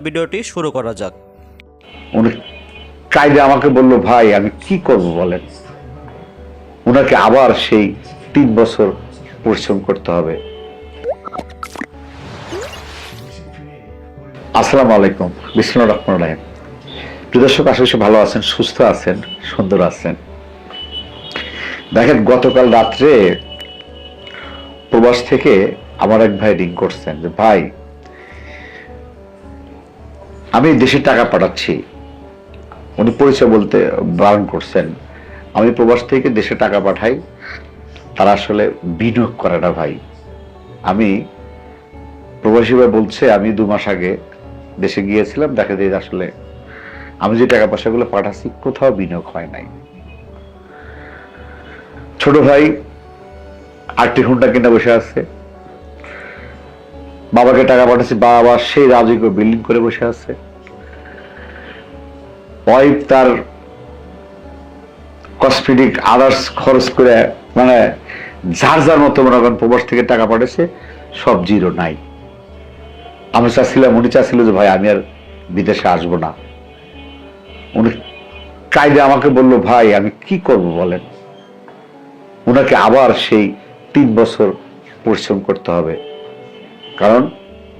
ভিডিওটি শুরু করা যাক। উনি কায়দা আমাকে বলল, ভাই আমি কি করব বলেন। উনাকে আবার সেই 3 বছর পরিশ্রম করতে হবে। আসসালামু আলাইকুম, বিসমিল্লাহির রহমানির রহিম। প্রিয় দর্শক, আশা করি ভালো আছেন, সুস্থ আছেন, সুন্দর আছেন। দেখেন, গতকাল রাত্রে প্রবাস থেকে আমার এক ভাই রিং করছেন যে ভাই আমি দেশে টাকা পাঠাচ্ছি। উনি পরিচয় বলতে বারণ করছেন। আমি প্রবাস থেকে দেশে টাকা পাঠাই, তারা আসলে বিনিয়োগ করে না ভাই। আমি প্রবাসী ভাই বলছে আমি 2 মাস আগে দেশে গিয়েছিলাম, দেখা যায় আসলে আমি যে টাকা পয়সাগুলো পাঠাচ্ছি কোথাও বিনিয়োগ হয় নাই। ছোট ভাই 8টি হুন্ডা কিনে বসে আছে, বাবাকে টাকা পাঠাচ্ছি, বাবা সেই রাজকীয় বিল্ডিং করে বসে আছে। ওয়াইফ তার কসমেটিক আদার্স খরচ করে, মানে যার যার মতো মনে করেন প্রবাস থেকে টাকা পাঠাচ্ছে, সব জিরো নাই। আমি চাচ্ছিলাম, উনি চাচ্ছিল যে ভাই আমি আর বিদেশে আসবো না। উনি কায়দা আমাকে বলল, ভাই আমি কি করব বলেন। উনাকে আবার সেই 3 বছর পরিশ্রম করতে হবে, কারণ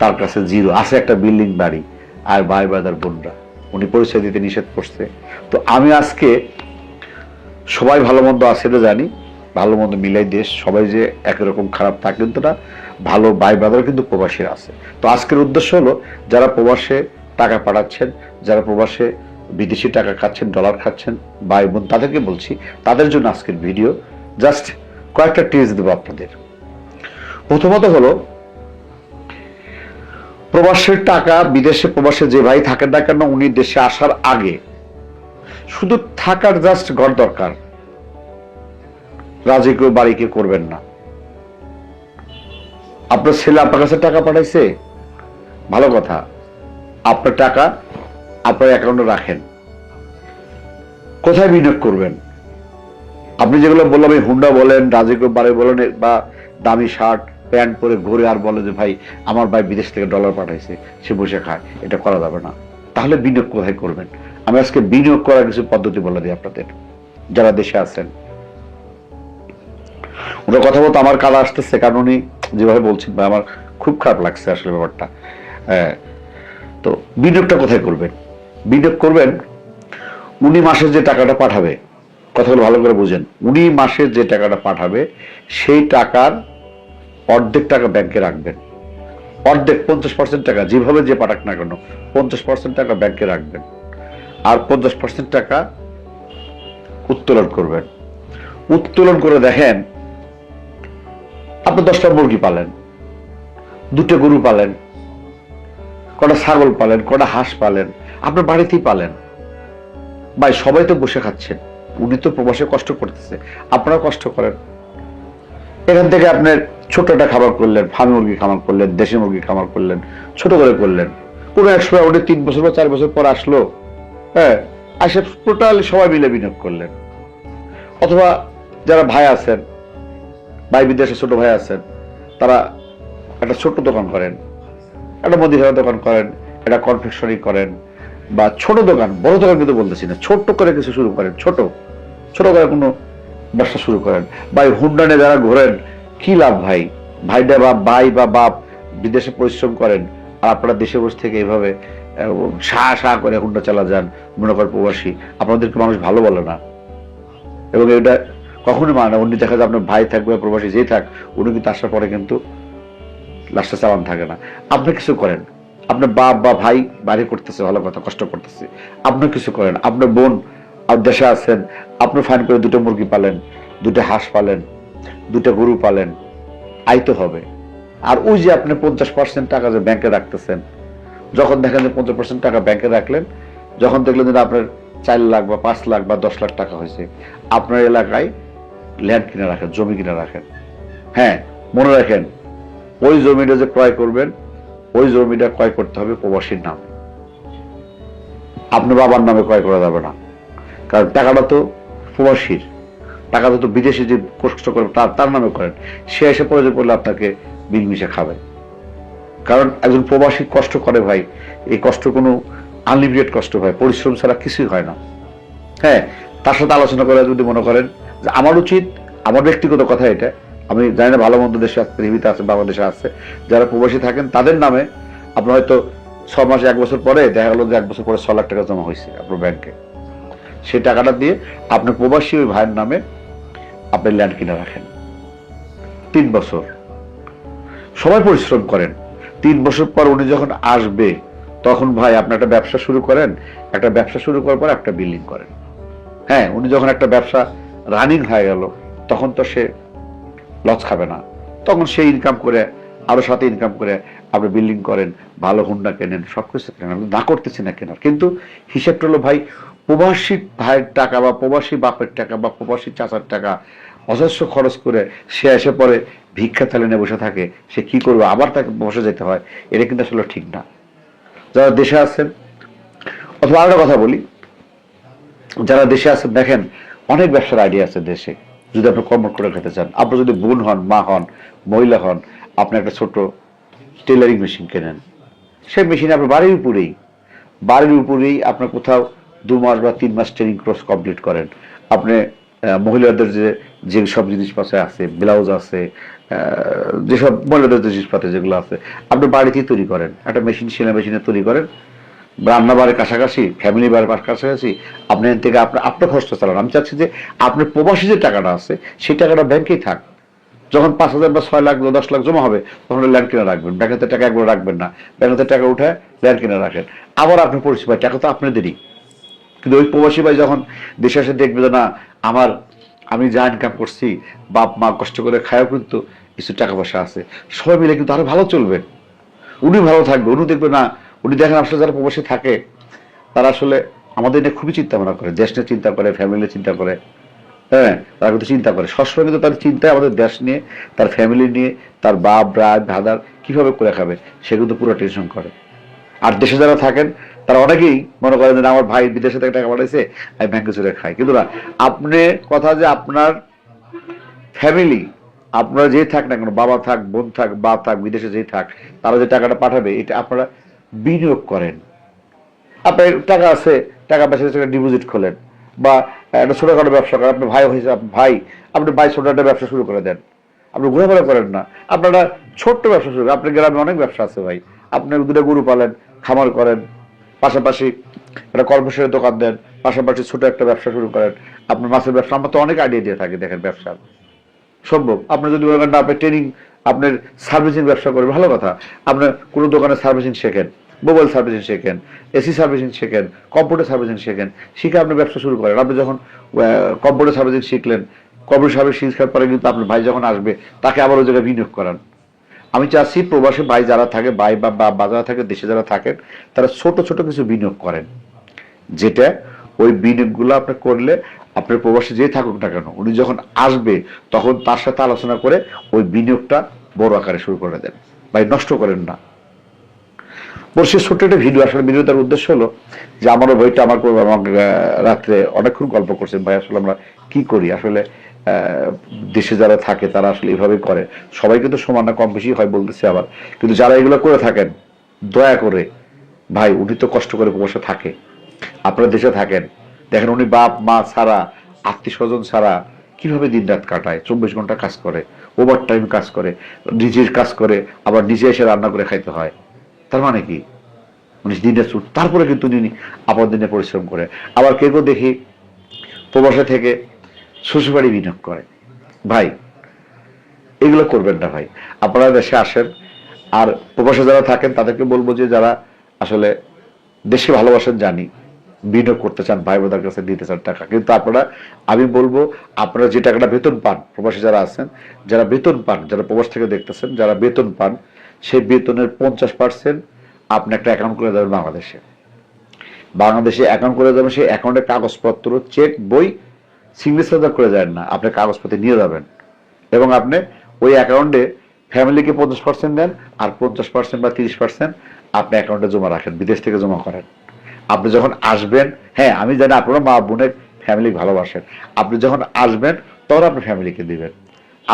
তার কাছে জিরো আছে, একটা বিল্ডিং বাড়ি আর ভাই ব্রাদার বোনরা। উনি পরিচয় দিতে নিষেধ করছে। তো আমি আজকে, সবাই ভালো মন্দ আছে এটা জানি, ভালো মন্দ মিলাই দেশ, সবাই যে একই রকম খারাপ তা কিন্তু না, ভালো ভাই ব্রাদার কিন্তু প্রবাসীরা আছে। তো আজকের উদ্দেশ্য হলো, যারা প্রবাসে টাকা পাঠাচ্ছেন, যারা প্রবাসে বিদেশি টাকা খাচ্ছেন, ডলার খাচ্ছেন, ভাই বোন তাদেরকে বলছি, তাদের জন্য আজকের ভিডিও। জাস্ট কয়েকটা টিপস দেবো আপনাদের। প্রথমত হলো, প্রবাসের টাকা বিদেশে প্রবাসে যে ভাই থাকেন না কেন, উনি দেশে আসার আগে শুধু থাকার জাস্ট ঘর দরকার, রাজকীয় বাড়ি কেউ করবেন না। আপনার ছেলে আপনার কাছে টাকা পাঠাইছে, ভালো কথা, আপনার টাকা আপনার অ্যাকাউন্টে রাখেন। কোথায় বিনিয়োগ করবেন? আপনি যেগুলো বললাম, এই হুন্ডা বলেন, রাজকীয় বাড়ি বলেন, বা দামি শার্ট প্যান্ট পরে ঘুরে আর বলে যে ভাই আমার ভাই বিদেশ থেকে ডলার পাঠাইছে, সে বসে খায়, এটা করা যাবে না। তাহলে বিনিয়োগ কোথায় করবেন? আমি আজকে বিনিয়োগ করার কিছু পদ্ধতি বলে দিই আপনাদের, যারা দেশে আছেন। ওনার কথা বলতে আমার কাজ আসতেছে, কারণ উনি যেভাবে বলছেন ভাই আমার খুব খারাপ লাগছে আসলে ব্যাপারটা। তো বিনিয়োগটা কোথায় করবেন? বিনিয়োগ করবেন, উনি মাসে যে টাকাটা পাঠাবে, কথাগুলো ভালো করে বুঝেন, উনি মাসে যে টাকাটা পাঠাবে সেই টাকার অর্ধেক টাকা ব্যাংকে রাখবেন। অর্ধেক 50% টাকা, যেভাবে যে পাঠাক না কেন 50% টাকা ব্যাংকে রাখবেন, আর 50% টাকা উত্তোলন করবেন। উত্তোলন করে দেখেন, আপনি 10টা মুরগি পালেন, 2টা গরু পালেন, কটা ছাগল পালেন, কটা হাঁস পালেন, আপনার বাড়িতেই পালেন। ভাই সবাই তো বসে খাচ্ছেন, উনি তো প্রবাসে কষ্ট করতেছে, আপনারা কষ্ট করেন। এখান থেকে আপনার ছোট একটা খাবার করলেন, ফার্মি মুরগি খামার করলেন, দেশি মুরগি খামার করলেন, ছোট করে করলেন। কোনো এক সময় উনি 3 বছর বা 4 বছর পর আসলো, হ্যাঁ, আসে টোটালি সবাই মিলে বিনিয়োগ করলেন। অথবা যারা ভাই আছেন, ভাই বিদেশে ছোট ভাই আছেন, তারা একটা ছোট্ট দোকান করেন, একটা মুদিখানা দোকান করেন, একটা কনফেকশনারি করেন, বা ছোট দোকান, বড় দোকান কিন্তু বলতেছি না, ছোট্ট করে কিছু শুরু করেন, ছোট ছোট করে কোনো ব্যবসা শুরু করেন। ভাই হুন্ডা নিয়ে যারা ঘোরেন, কি লাভ ভাই? ভাইটা বা ভাই বা বাপ বিদেশে পরিশ্রম করেন, আর আপনারা দেশে বসে থেকে এইভাবে শাহ শাহ করে হুন্ডা চালা যান, মনে করেন প্রবাসী, আপনাদেরকে মানুষ ভালো বলে না, এবং এটা কখনোই মানে না। উনি দেখা যায় আপনার ভাই থাকবে, প্রবাসী যেই থাক, উনি কিন্তু আসার পরে কিন্তু লাস্টে চালান থাকে না। আপনি কিছু করেন, আপনার বাপ বা ভাই বাড়ি করতেছে, ভালো কথা, কষ্ট করতেছে, আপনি কিছু করেন। আপনার বোন আর দেশে আছেন, আপনি ফাইন করে 2টা মুরগি পালেন, 2টা হাঁস পালেন, 2টা গরু পালেন, আইতে হবে। আর ওই যে আপনি 50% টাকা যে ব্যাংকে রাখতেছেন, যখন দেখেন যে 50% টাকা ব্যাংকে রাখলেন, যখন দেখলেন যে আপনার 4 লাখ বা 5 লাখ বা 10 লাখ টাকা হয়েছে, আপনার এলাকায় ল্যান্ড কিনে রাখেন, জমি কিনে রাখেন। হ্যাঁ, মনে রাখেন, ওই জমিটা যে ক্রয় করবেন, ওই জমিটা ক্রয় করতে হবে প্রবাসীর নামে, আপনার বাবার নামে ক্রয় করা যাবে না। কারণ টাকাটা তো প্রবাসীর, টাকাটা তো বিদেশি যে কষ্ট করে তার নামে করেন, সে এসে প্রয়োজন পড়লে আপনাকে বিল মিশে খাবে। কারণ একজন প্রবাসী কষ্ট করে ভাই, এই কষ্ট কোনো আনলিমিটেড কষ্ট হয়, পরিশ্রম ছাড়া কিছুই হয় না। হ্যাঁ, তার সাথে আলোচনা করে যদি মনে করেন যে আমার উচিত, আমার ব্যক্তিগত কথা এটা, আমি জানি না ভালো মন্দ দেশে পৃথিবীতে আছে, বাংলাদেশে আছে, যারা প্রবাসী থাকেন তাদের নামে আপনার হয়তো 6 মাস 1 বছর পরে দেখা গেল যে 1 বছর পরে 6 লাখ টাকা জমা হয়েছে আপনার ব্যাংকে। সেই টাকাটা দিয়ে আপনি প্রবাসী ওই ভাইয়ের নামে আপনি ল্যান্ড কিনে রাখেন 3 বছর, সবাই পরিশ্রম করেন। 3 বছর পর উনি যখন আসবে তখন ভাই আপনি একটা ব্যবসা শুরু করেন, একটা ব্যবসা শুরু করার পর একটা বিল্ডিং করেন। হ্যাঁ, উনি যখন একটা ব্যবসা রানিং হয়ে গেল তখন তো সে লস খাবে না, তখন সে ইনকাম করে আরো সাথে ইনকাম করে আপনি বিল্ডিং করেন, ভালো হুন্ডা কেনেন, সবকিছু কেনেন, আমি না করতেছি না কেনার, কিন্তু হিসেবটা হলো ভাই প্রবাসী ভাইয়ের টাকা বা প্রবাসী বাপের টাকা বা প্রবাসী চাচার টাকা অজস্র খরচ করে সে এসে পরে ভিক্ষা থালে নিয়ে বসে থাকে, সে কি করবে, আবার তাকে বসে যেতে হয়, এটা কিন্তু আসলে ঠিক না। যারা দেশে আছেন, অথবা আরেকটা কথা বলি, যারা দেশে আছেন দেখেন অনেক ব্যবসার আইডিয়া আছে দেশে, যদি আপনি কর্ম করে খেতে চান, আপনি যদি বোন হন, মা হন, মহিলা হন, আপনি একটা ছোট টেলারিং মেশিন কেনেন, সেই মেশিন আপনার বাড়ির উপরেই আপনার কোথাও 2 মাস বা 3 মাস ট্রেনিং কোর্স কমপ্লিট করেন। আপনি মহিলাদের যে সব জিনিসপত্র আছে, ব্লাউজ আছে, যেসব মহিলাদের জিনিসপত্র যেগুলো আছে আপনি বাড়িতেই তৈরি করেন, একটা মেশিন, সেলাই মেশিনে তৈরি করেন, রান্না বাড়ির কাছাকাছি, ফ্যামিলি বাড়ির কাছাকাছি, আপনি এখান থেকে আপনার খরচটা চালান। আমি চাচ্ছি যে আপনার প্রবাসী যে টাকাটা আছে সেই টাকাটা ব্যাংকেই থাক, যখন 5,000 বা 6 লাখ বা 10 লাখ জমা হবে তখন ল্যান্ড কিনে রাখবেন, ব্যাংকেতে টাকা একবার রাখবেন না, ব্যাংকেতে টাকা উঠে ল্যান্ড কিনে রাখেন, আবার আপনি পরিষেবা, টাকা তো আপনাদেরই। কিন্তু ওই প্রবাসী ভাই যখন দেশে এসে দেখবে যে না আমি যা ইনকাম করছি, বাপ মা কষ্ট করে খায়ও কিন্তু কিছু টাকা পয়সা আছে, সবাই মিলে কিন্তু আরো ভালো চলবে, উনি ভালো থাকবে, উনি দেখবে না, উনি দেখেন আসলে যারা প্রবাসী থাকে তারা আসলে আমাদের নিয়ে খুবই চিন্তা ভাবনা করে, দেশ নিয়ে চিন্তা করে, ফ্যামিলি নিয়ে চিন্তা করে। হ্যাঁ, তারা কিন্তু চিন্তা করে সবসময়, কিন্তু তার চিন্তায় আমাদের দেশ নিয়ে, তার ফ্যামিলি নিয়ে, তার বাপ ভাই ভাদার কিভাবে করে খাবে সে কিন্তু পুরো টেনশন করে। আর দেশে যারা থাকেন তারা অনেকেই মনে করেন যে আমার ভাই বিদেশে থেকে টাকা পাঠাইছে, আমি ব্যাংকে চলে খাই, কিন্তু না, আপনি কথা যে আপনার ফ্যামিলি, আপনারা যেই থাক না কেন, বাবা থাক, বোন থাক, বাপ থাক, বিদেশে যেই থাক, তারা যে টাকাটা পাঠাবে এটা আপনারা বিনিয়োগ করেন। আপনার টাকা আছে, টাকা পয়সা ডিপোজিট খোলেন, বা একটা ছোটখাটো ব্যবসা করেন, আপনার ভাই হয়েছে, আপনি ভাই ছোট একটা ব্যবসা শুরু করে দেন, আপনি ঘোরাফেরা করেন না, আপনারা ছোট্ট ব্যবসা শুরু করেন, আপনার গ্রামে অনেক ব্যবসা আছে ভাই, আপনি 2টা গরু পালেন, খামার করেন, পাশাপাশি একটা কর্মচারীর দোকান দেন, পাশাপাশি ছোট একটা ব্যবসা শুরু করেন, আপনার মাছের ব্যবসা, আমরা তো অনেক আইডিয়া দিয়ে থাকি দেখেন ব্যবসা সম্ভব। আপনি যদি মনে করেন আপনার ট্রেনিং, আপনার সার্ভিসিং ব্যবসা করবেন, ভালো কথা, আপনার কোনো দোকানে সার্ভিসিং শেখেন, মোবাইল সার্ভিসিং শেখেন, এসি সার্ভিসিং শেখেন, কম্পিউটার সার্ভিসিং শেখেন, শিখে আপনি ব্যবসা শুরু করেন। আপনি যখন কম্পিউটার সার্ভিসিং শিখলেন, কম্পিউটার সার্ভিস শেখার পরে কিন্তু আপনার ভাই যখন আসবে তাকে আবার ওই জায়গায় বিনিয়োগ করান। আমি চাচ্ছি প্রবাসী ভাই যারা থাকে, ভাই বা যারা থাকে দেশে যারা থাকেন, তারা ছোট ছোট কিছু বিনিয়োগ করেন, যেটা ওই বিনিয়োগগুলো আপনি করলে আপনার প্রবাসী যে থাকুক না কেন, উনি যখন আসবে তখন তার সাথে আলোচনা করে ওই বিনিয়োগটা বড় আকারে শুরু করে দেন, ভাই নষ্ট করেন না। পরশু ছোট্ট একটা ভিডিও, আসলে ভিডিওটার উদ্দেশ্য হলো যে আমারও বইটা আমাকে রাত্রে অনেকক্ষণ গল্প করছেন ভাই, আসলে আমরা কি করি আসলে, দেশে যারা থাকে তারা আসলে এইভাবে করে, সবাই কিন্তু সমান না, কম বেশি হয় বলতেছে আবার, কিন্তু যারা এগুলো করে থাকেন দয়া করে ভাই, উনি তো কষ্ট করে প্রবাসে থাকে, আপনারা দেশে থাকেন, দেখেন উনি বাপ মা ছাড়া, আত্মীয় স্বজন ছাড়া কিভাবে দিন রাত কাটায়, 24 ঘন্টা কাজ করে, ওভার টাইম কাজ করে, নিজের কাজ করে, আবার নিজে এসে রান্না করে খাইতে হয়। তার মানে কি উনি দিনে ছুট, তারপরে কিন্তু উনি আপন দিনে পরিশ্রম করে। আবার কেউ কেউ দেখি প্রবাসে থেকে শ্বশুরবাড়ি বিনিয়োগ করে। ভাই এগুলো করবেন না ভাই, আপনারা দেশে আসেন। আর প্রবাসে যারা থাকেন তাদেরকে বলবো যে যারা আসলে দেশে ভালোবাসেন, জানি বিনিয়োগ করতে চান, ভাই বোনদের কাছে দিতে চান টাকা, কিন্তু আপনারা, আমি বলবো আপনারা যে টাকাটা বেতন পান, প্রবাসী যারা আছেন, যারা বেতন পান, যারা প্রবাস থেকে দেখতেছেন, যারা বেতন পান, সেই বেতনের 50% আপনি একটা অ্যাকাউন্ট করে যাবেন বাংলাদেশে অ্যাকাউন্ট করে যাবেন, সেই অ্যাকাউন্টের কাগজপত্র, চেক বই, সিগনেচার করে যাবেন না, আপনি কাগজপত্র নিয়ে যাবেন, এবং আপনি ওই অ্যাকাউন্টে ফ্যামিলিকে 50% দেন, আর 50% বা 30% আপনি অ্যাকাউন্টে জমা রাখেন, বিদেশ থেকে জমা করেন। আপনি যখন আসবেন, হ্যাঁ আমি জানি আপনারা মা বোনের ফ্যামিলি ভালোবাসেন, আপনি যখন আসবেন তখন আপনি ফ্যামিলিকে দিবেন।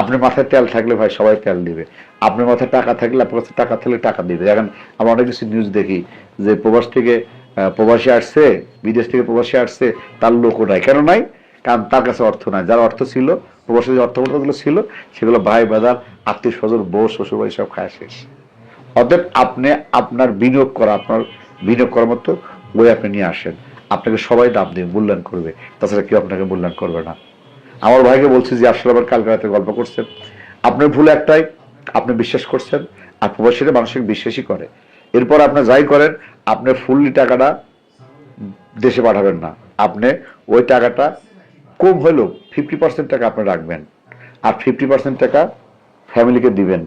আপনার মাথায় তেল থাকলে ভাই সবাই তেল দিবে, আপনার মাথায় টাকা থাকলে আপনার কাছে টাকা থাকলে টাকা দিবে। এখন আমরা অনেক কিছু নিউজ দেখি যে প্রবাস থেকে প্রবাসী আসছে, বিদেশ থেকে প্রবাসী আসছে, তার লোকও নাই। কেন নাই? কারণ তার কাছে অর্থ নাই। যার অর্থ ছিল, প্রবাসী যে অর্থগুলো ছিল, সেগুলো ভাই বাজার, আত্মীয় স্বজন, বউ শ্বশুর বাড়ি সব খায় শেষ। অতএব আপনি আপনার বিনিয়োগ করার মতো বই আপনি নিয়ে আসেন। আপনাকে সবাই দাম দেবে, মূল্যায়ন করবে, তাছাড়া কেউ আপনাকে মূল্যায়ন করবে না। আমার ভাইকে বলছি যে আসলে আবার কালকে রাতে গল্প করছেন, আপনার ভুল একটাই, আপনি বিশ্বাস করছেন, আর প্রবাসীরা মানসিক বিশ্বাসই করে। এরপর আপনি যাই করেন, আপনি ফুললি টাকাটা দেশে পাঠাবেন না, আপনি ওই টাকাটা কম হলেও 50% টাকা আপনি রাখবেন, আর 50% টাকা ফ্যামিলিকে দিবেন।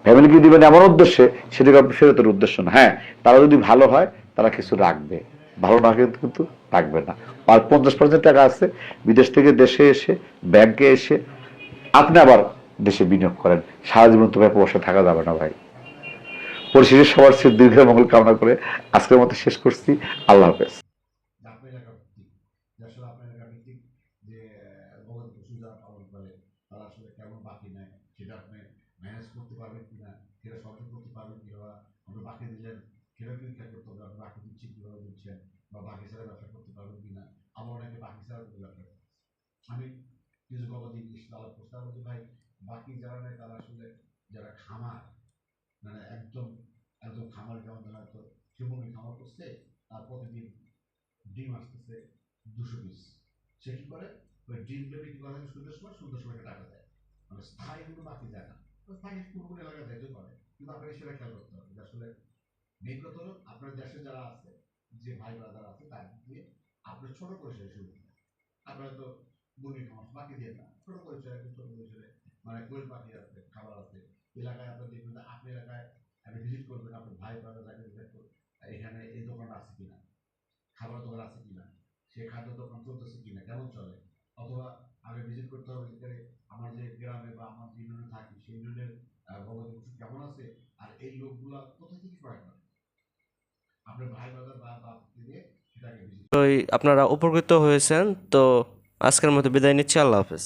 ফ্যামিলিকে দিবেন এমন উদ্দেশ্যে, সেটাকে আপনি ফেরতের উদ্দেশ্য না। হ্যাঁ, তারা যদি ভালো হয় তারা কিছু রাখবে, ভালো না কিন্তু রাখবে না। আর 50% টাকা আছে, বিদেশ থেকে দেশে এসে, ব্যাংকে এসে আপনি আবার দেশে বিনিয়োগ করেন। সারা জীবন তো ভাই প্রবাসে থাকা যাবে না ভাই। পরিশেষে সবার সে দীর্ঘ মঙ্গল কামনা করে আজকের মতো শেষ করছি। আল্লাহ হাফেজ। আপনার এলাকা ভিত্তিক, যে আসলে আপনার এলাকা ভিত্তিক যে গবাদি পশু যারা পালন করে তারা আসলে কেমন বাকি নেয়, সেটা আপনি ম্যানেজ করতে পারবেন কিনা, সেটা সঠিক করতে পারবেন কিনা, আপনি বাকি দিলেন সেটা কি খেয়াল করতে হবে, আপনি বাকি দিচ্ছেন কিভাবে দিচ্ছেন, বা বাকি ছাড়া ব্যবসা করতে পারবেন কিনা। আবার অনেকে বাকি ছাড়া করে ব্যবসা করে। আমি কিছু গবাদি ইসলাম আলাপ করতে পারবো যে ভাই বাকি যারা নেয় তারা আসলে যারা খামার, মানে একদম একদম খামার, যেমন তারা তো সে মুরগি খামার করছে, তার প্রতিদিন ডিম আসতেছে 200 পিস। সে কি করে, ওই ডিমটা বিক্রি করা থাকে সন্ধ্যার সময় টাকা দেয়, মানে স্থায়ী কোনো বাকি যায় না। তো স্থায়ী কোন এলাকা যাইতেও পারে, কিন্তু আপনাকে সেটা খেয়াল করতে হবে যে আসলে মেন কথা হলো আপনার দেশে যারা আছে, যে ভাই ব্রাদার আছে, তার দিয়ে আপনার ছোট পরিসরে শুরু করতে। আপনারা তো মুরগি খামার বাকি দিয়ে না, ছোট পরিসরে, একদম ছোট পরিসরে, মানে কোয়েল পাখি আছে, খাবার আছে এলাকায়। আপনার দেখবেন যে আপনি এলাকায় আপনি ভিজিট করবেন, আপনার ভাই ব্রাদার যাকে জিজ্ঞেস করবেন এখানে এই দোকানটা আছে কিনা, খাবার দোকান আছে কিনা, সে খাদ্য দোকান চলতেছে কিনা, কেমন চলে। অথবা আগে ভিজিট করতে হবে যে আমার যে গ্রামে বা আমার যে ইউনিয়নে থাকি সেই ইউনিয়নের গবাদি পশু কেমন আছে, আর এই লোকগুলা কোথা থেকে ক্রয় করে, আপনার ভাই ব্রাদার বা বাপ দিয়ে সেটাকে ভিজিট। তো আপনারা উপকৃত হয়েছেন। তো আজকের মতো বিদায় নিচ্ছি। আল্লাহ হাফেজ।